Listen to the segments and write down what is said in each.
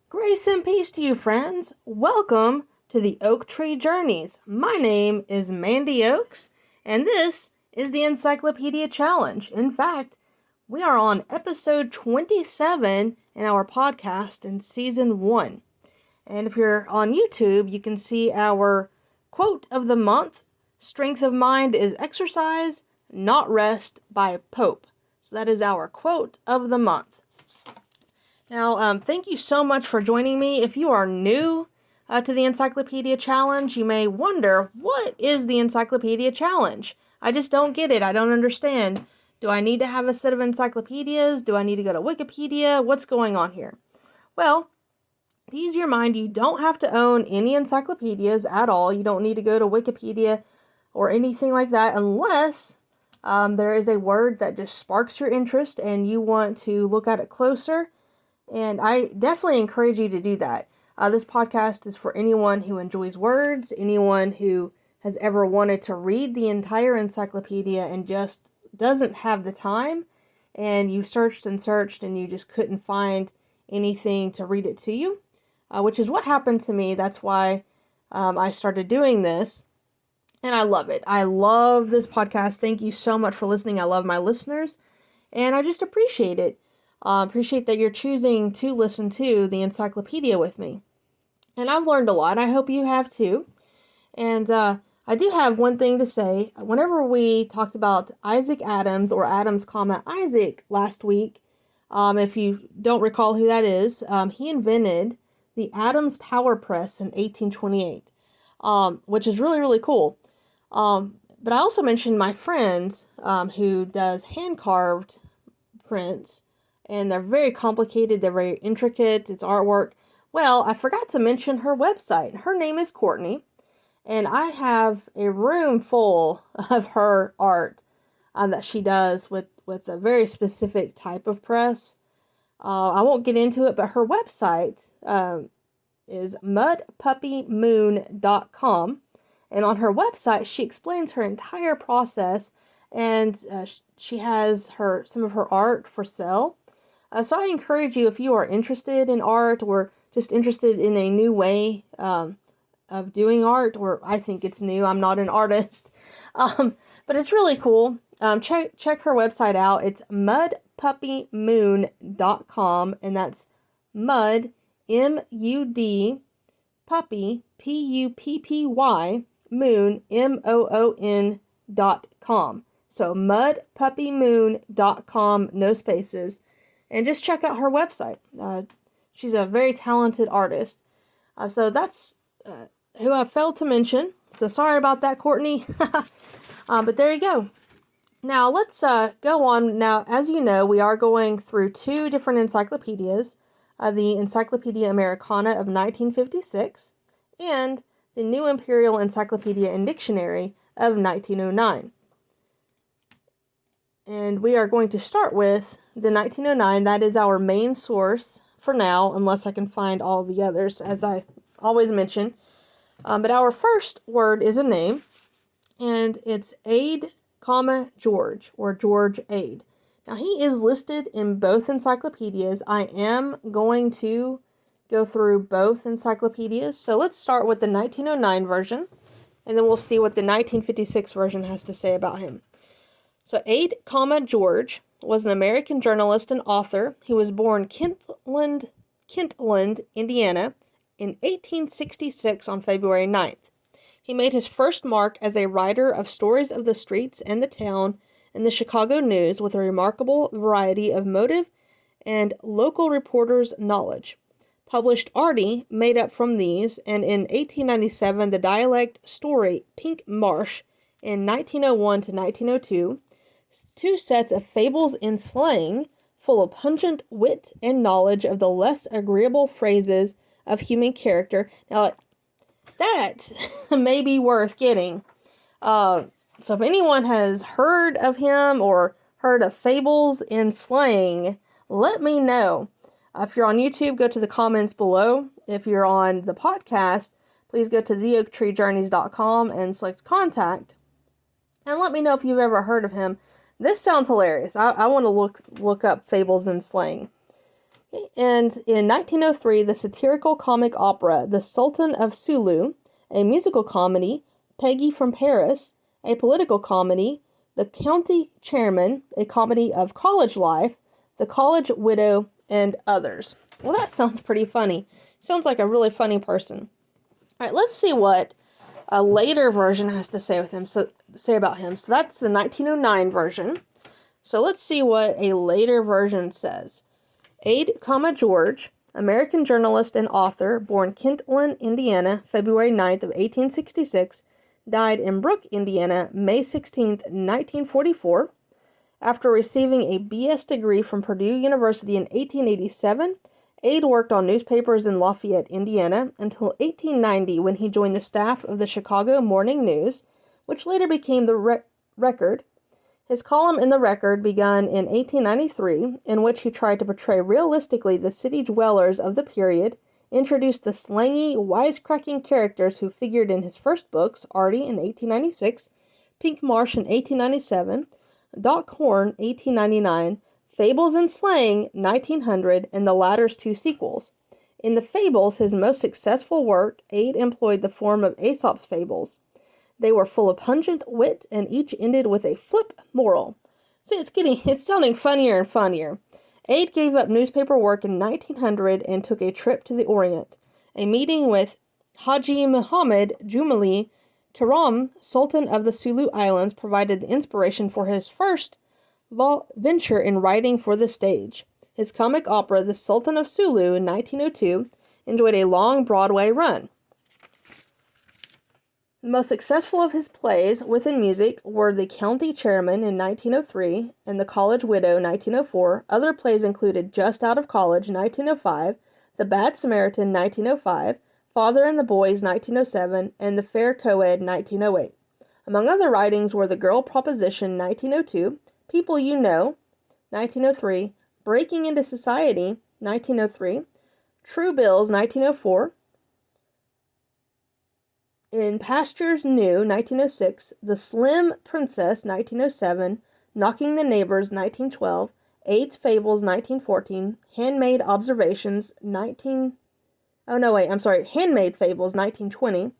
Grace and peace to you, friends. Welcome to the Oak Tree Journeys. My name is Mandy Oaks, and this is the Encyclopedia Challenge. In fact, we are on episode 27 in our podcast in season 1. And if you're on YouTube, you can see our quote of the month: "Strength of mind is exercise, not rest," by Pope. So that is our quote of the month. Now, thank you so much for joining me. If you are new to the Encyclopedia Challenge, you may wonder, what is the Encyclopedia Challenge? I just don't get it. I don't understand. Do I need to have a set of encyclopedias? Do I need to go to Wikipedia? What's going on here? Well, to ease your mind, you don't have to own any encyclopedias at all. You don't need to go to Wikipedia or anything like that unless there is a word that just sparks your interest and you want to look at it closer. And I definitely encourage you to do that. This podcast is for anyone who enjoys words, anyone who has ever wanted to read the entire encyclopedia and just doesn't have the time, and you've searched and searched and you just couldn't find anything to read it to you, which is what happened to me. That's why I started doing this, and I love it. I love this podcast. Thank you so much for listening. I love my listeners, and I just appreciate it. Appreciate that you're choosing to listen to the encyclopedia with me. And I've learned a lot. I hope you have too. And I do have one thing to say. Whenever we talked about Isaac Adams, or Adams, Isaac, last week, if you don't recall who that is, he invented the Adams Power Press in 1828, which is really, really cool. But I also mentioned my friend who does hand-carved prints. And they're very complicated, they're very intricate, it's artwork. Well, I forgot to mention her website. Her name is Courtney, and I have a room full of her art that she does with a very specific type of press. I won't get into it, but her website is mudpuppymoon.com. And on her website, she explains her entire process, and she has some of her art for sale. So I encourage you, if you are interested in art or just interested in a new way of doing art, or I think it's new, I'm not an artist, but it's really cool. Check her website out. It's mudpuppymoon.com, and that's mud, M-U-D, puppy, P-U-P-P-Y, moon, M-O-O-N.com. So mudpuppymoon.com, no spaces. And just check out her website. She's a very talented artist. So that's who I failed to mention. So sorry about that, Courtney. But there you go. Now let's go on. Now, as you know, we are going through two different encyclopedias. The Encyclopedia Americana of 1956 and the New Imperial Encyclopedia and Dictionary of 1909. And we are going to start with the 1909. That is our main source for now, unless I can find all the others, as I always mention. But our first word is a name, and it's Ade, George, or George Ade. Now, he is listed in both encyclopedias. I am going to go through both encyclopedias. So let's start with the 1909 version, and then we'll see what the 1956 version has to say about him. So Ade, George was an American journalist and author. He was born Kentland, Indiana, in 1866 on February 9th. He made his first mark as a writer of stories of the streets and the town in the Chicago News with a remarkable variety of motive and local reporters' knowledge. Published Artie made up from these, and in 1897 the dialect story Pink Marsh in 1901 to 1902, two sets of fables in slang, full of pungent wit and knowledge of the less agreeable phrases of human character. Now, that may be worth getting. So if anyone has heard of him or heard of fables in slang, let me know. If you're on YouTube, go to the comments below. If you're on the podcast, please go to theoaktreejourneys.com and select contact. And let me know if you've ever heard of him. This sounds hilarious. I want to look up fables in slang. And in 1903, the satirical comic opera The Sultan of Sulu, a musical comedy, Peggy from Paris, a political comedy, The County Chairman, a comedy of college life, The College Widow, and others. Well, that sounds pretty funny. Sounds like a really funny person. All right, let's see what a later version has to say about him. So that's the 1909 version. So let's see what a later version says. Ade, George, American journalist and author, born Kentland, Indiana, February 9th of 1866, died in Brooke, Indiana, May 16th, 1944. After receiving a B.S. degree from Purdue University in 1887, Ade worked on newspapers in Lafayette, Indiana, until 1890 when he joined the staff of the Chicago Morning News, which later became the Record. His column in the Record began in 1893, in which he tried to portray realistically the city dwellers of the period, introduced the slangy, wisecracking characters who figured in his first books, Artie in 1896, Pink Marsh in 1897, Doc Horn 1899, Fables and Slang 1900, and the latter's two sequels. In the Fables, his most successful work, Ade employed the form of Aesop's fables. They were full of pungent wit, and each ended with a flip moral. See, it's sounding funnier and funnier. Ade gave up newspaper work in 1900 and took a trip to the Orient. A meeting with Haji Muhammad Jumali Kiram, Sultan of the Sulu Islands, provided the inspiration for his first venture in writing for the stage. His comic opera, The Sultan of Sulu, in 1902, enjoyed a long Broadway run. The most successful of his plays within music were The County Chairman in 1903 and The College Widow 1904. Other plays included Just Out of College 1905, The Bad Samaritan 1905, Father and the Boys 1907, and The Fair Coed 1908. Among other writings were The Girl Proposition 1902, People You Know 1903, Breaking into Society 1903, True Bills 1904, In Pastures New, 1906, The Slim Princess, 1907, Knocking the Neighbors, 1912, Ade's Fables, 1914, Handmade Fables, 1920,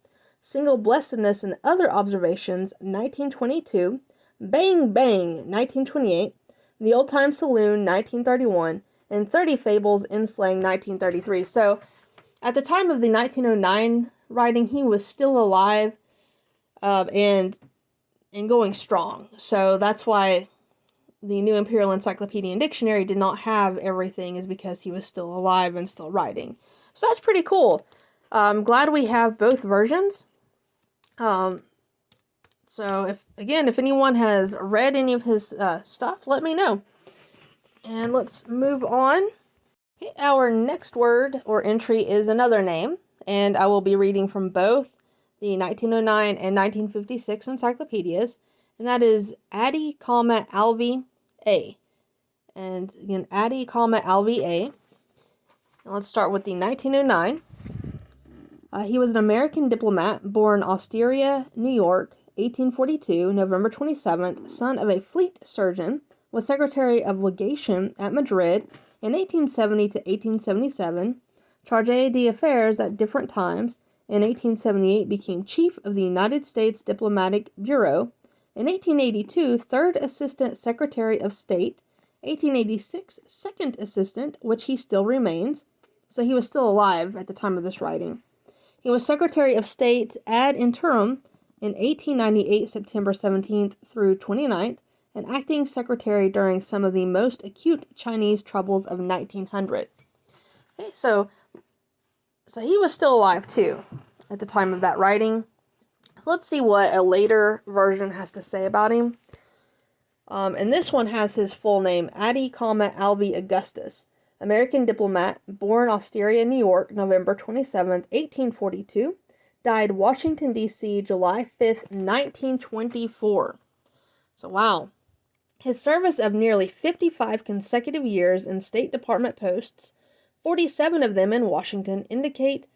Single Blessedness and Other Observations, 1922, Bang Bang, 1928, The Old Time Saloon, 1931, and 30 Fables in Slang, 1933. So, at the time of the 1909 writing, he was still alive and going strong. So that's why the New Imperial Encyclopedia and Dictionary did not have everything, is because he was still alive and still writing. So that's pretty cool. I'm glad we have both versions. So if anyone has read any of his stuff, let me know. And let's move on. Okay, our next word or entry is another name, and I will be reading from both the 1909 and 1956 encyclopedias, and that is ADE, Alvi A. And again, ADE, Alvi A. And let's start with the 1909. He was an American diplomat born Osteria, New York, 1842, November 27th, son of a fleet surgeon, was Secretary of Legation at Madrid in 1870 to 1877, Chargé d'Affaires at different times. In 1878 became Chief of the United States Diplomatic Bureau. In 1882, Third Assistant Secretary of State. 1886, Second Assistant, which he still remains. So he was still alive at the time of this writing. He was Secretary of State ad interim in 1898, September 17th through 29th, and acting secretary during some of the most acute Chinese troubles of 1900. Okay, so he was still alive too at the time of that writing. So let's see what a later version has to say about him. And this one has his full name, ADE, Alvi Augustus, American diplomat, born Osteria, New York, November 27th, 1842, died Washington, D.C., July 5th, 1924. So wow. His service of nearly 55 consecutive years in State Department posts, 47 of them in Washington, indicate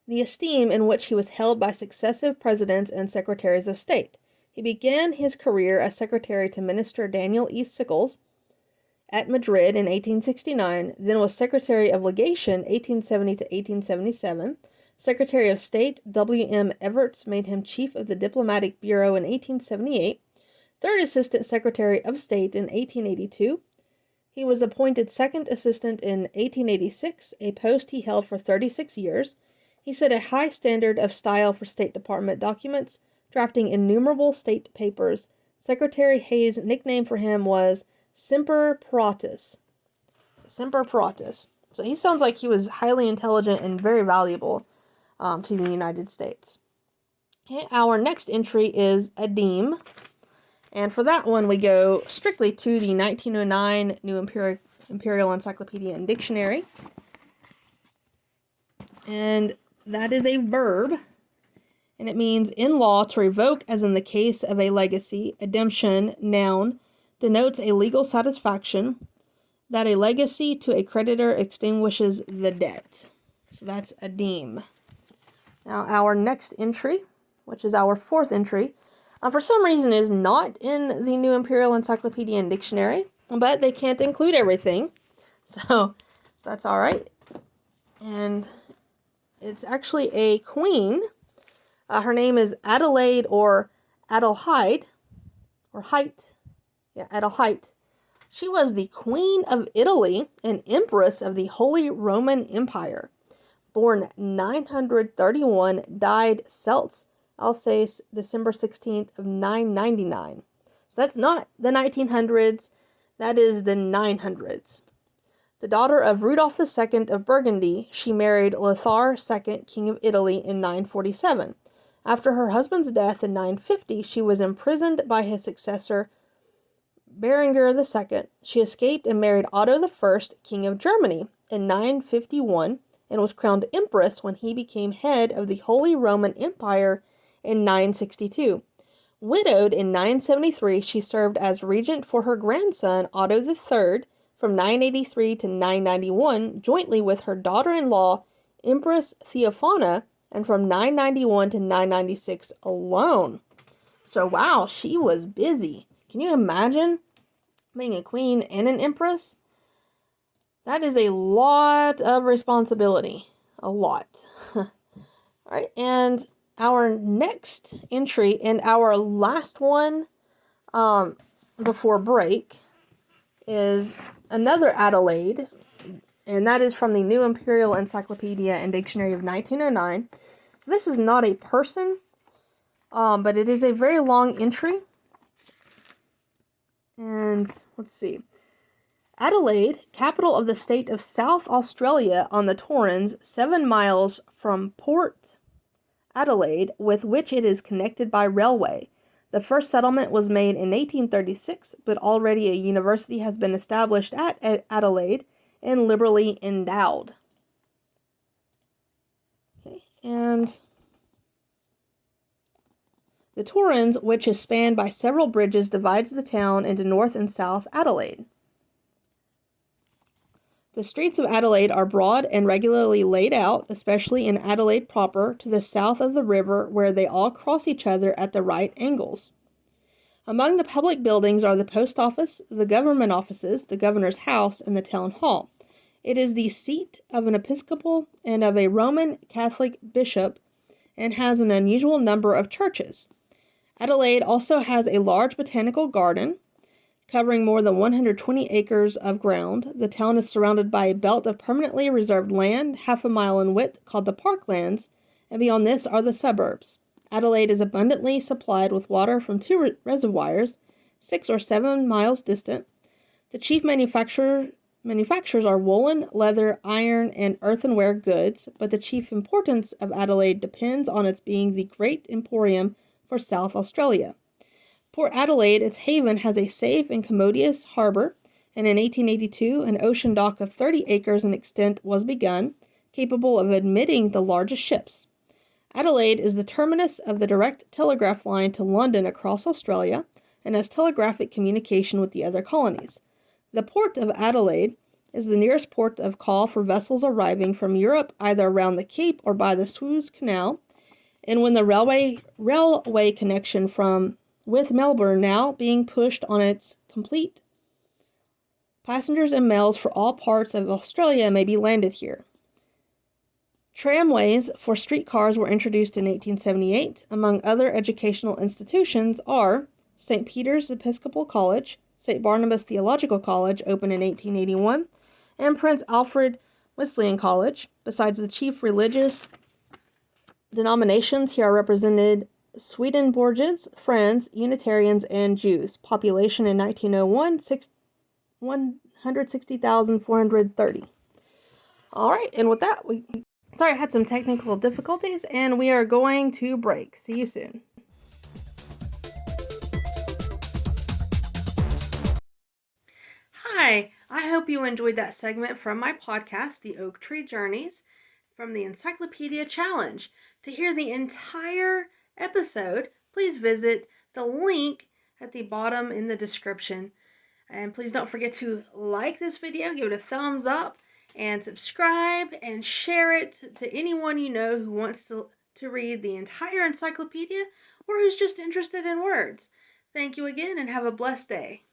the esteem in which he was held by successive presidents and secretaries of state. He began his career as secretary to Minister Daniel E. Sickles, at Madrid in 1869, then was Secretary of Legation 1870 to 1877. Secretary of State W.M. Evarts made him Chief of the Diplomatic Bureau in 1878. Third Assistant Secretary of State in 1882. He was appointed Second Assistant in 1886, a post he held for 36 years. He set a high standard of style for State Department documents, drafting innumerable state papers. Secretary Hayes' nickname for him was Semper Paratus. Semper Paratus. So he sounds like he was highly intelligent and very valuable to the United States. Okay, our next entry is ADE. And for that one, we go strictly to the 1909 New Imperial Encyclopedia and Dictionary. And that is a verb. And it means in law to revoke, as in the case of a legacy. Ademption, noun, denotes a legal satisfaction that a legacy to a creditor extinguishes the debt. So that's ADE. Now our next entry, which is our fourth entry, for some reason is not in the New Imperial Encyclopedia and Dictionary, but they can't include everything, so that's all right. And it's actually a queen. Her name is Adelaide or Adelheid, or Height. Yeah, Adelheid. She was the Queen of Italy and Empress of the Holy Roman Empire. Born 931, died Celts, Alsace, December 16th of 999. So that's not the 1900s, that is the 900s. The daughter of Rudolph II of Burgundy, she married Lothar II, King of Italy, in 947. After her husband's death in 950, she was imprisoned by his successor, Berengar II. She escaped and married Otto I, King of Germany, in 951, and was crowned Empress when he became head of the Holy Roman Empire in 962. Widowed in 973, she served as regent for her grandson Otto III from 983 to 991, jointly with her daughter-in-law Empress Theophana, and from 991 to 996 alone. So wow, she was busy. Can you imagine being a queen and an empress? That is a lot of responsibility. A lot. All right, and our next entry and our last one before break is another Adelaide, and that is from the New Imperial Encyclopedia and Dictionary of 1909. So this is not a person, but it is a very long entry. And let's see. Adelaide, capital of the state of South Australia on the Torrens, 7 miles from Port Adelaide, with which it is connected by railway. The first settlement was made in 1836, but already a university has been established at Adelaide and liberally endowed. Okay, and the Torrens, which is spanned by several bridges, divides the town into North and South Adelaide. The streets of Adelaide are broad and regularly laid out, especially in Adelaide proper, to the south of the river, where they all cross each other at the right angles. Among the public buildings are the post office, the government offices, the governor's house, and the town hall. It is the seat of an episcopal and of a Roman Catholic bishop, and has an unusual number of churches. Adelaide also has a large botanical garden, covering more than 120 acres of ground. The town is surrounded by a belt of permanently reserved land, half a mile in width, called the Parklands, and beyond this are the suburbs. Adelaide is abundantly supplied with water from 2 reservoirs, 6 or 7 miles distant. The chief manufacturers are woolen, leather, iron, and earthenware goods, but the chief importance of Adelaide depends on its being the great emporium for South Australia. Port Adelaide, its haven, has a safe and commodious harbor, and in 1882 an ocean dock of 30 acres in extent was begun, capable of admitting the largest ships. Adelaide is the terminus of the direct telegraph line to London across Australia, and has telegraphic communication with the other colonies. The port of Adelaide is the nearest port of call for vessels arriving from Europe, either around the Cape or by the Suez Canal, and when the railway connection with Melbourne now being pushed on its complete Passengers and mails for all parts of Australia may be landed here. Tramways for streetcars were introduced in 1878. Among other educational institutions are St. Peter's Episcopal College, St. Barnabas Theological College, opened in 1881, and Prince Alfred Wesleyan College. Besides the chief religious denominations, here are represented Swedenborgians, Friends, Unitarians, and Jews. Population in 1901, 160,430. All right, and with that, sorry, I had some technical difficulties, and we are going to break. See you soon. Hi, I hope you enjoyed that segment from my podcast, The Oak Tree Journeys, from the Encyclopedia Challenge. To hear the entire episode, please visit the link at the bottom in the description. And please don't forget to like this video, give it a thumbs up, and subscribe and share it to anyone you know who wants to read the entire encyclopedia or who's just interested in words. Thank you again and have a blessed day.